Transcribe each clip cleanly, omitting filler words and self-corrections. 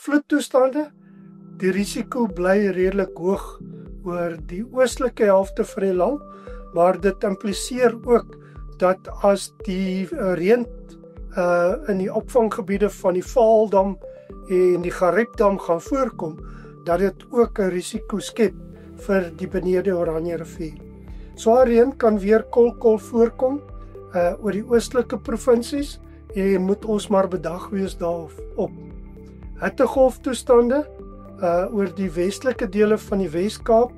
vloedtoestande. Die risiko bly redelik hoog oor die oostelike helfte van die land, maar dit impliseer ook dat as die reën in die opvanggebiede van die Vaaldam en die Gariepdam gaan voorkom, dat dit ook 'n risiko skep vir die benede Oranje rivier. Swaar reën kan weer kolkol voorkom oor die oostelike provinsies en moet ons maar bedag wees daarop. Hittegolftoestande oor die westelike dele van die Wes-Kaap,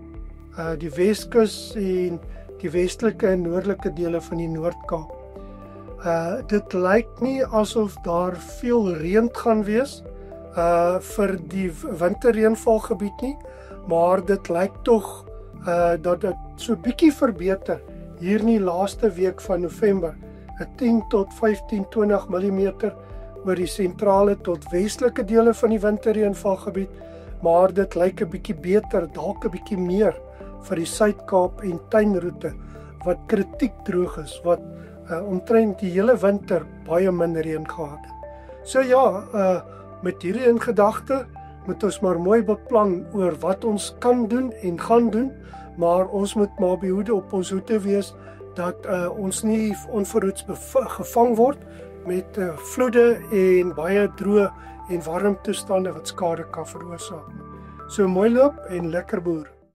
die Weskus en die westelike en noordelike dele van die Noord-Kaap. Dit lyk nie asof daar veel reën gaan wees vir die winterreënvalgebied nie, maar dit lyk tog dat dit so bietjie verbeter hier in die laaste week van November, 10 tot 15-20 mm oor die sentrale tot westelike dele van die winterreënvalgebied, maar dit lyk 'n bietjie beter, dalk 'n bietjie meer vir die Suid-Kaap en tuinroete wat kritiek droog is, wat omtrent die hele winter baie min reën gehad het. So ja, met hierdie in gedagte moet ons maar mooi beplan oor wat ons kan doen en gaan doen, maar ons moet maar behoede op ons hoede wees dat ons nie onverhoeds gevang word met vloede en baie droë en warm toestande wat skade kan veroorsaak. So mooi loop en lekker boer.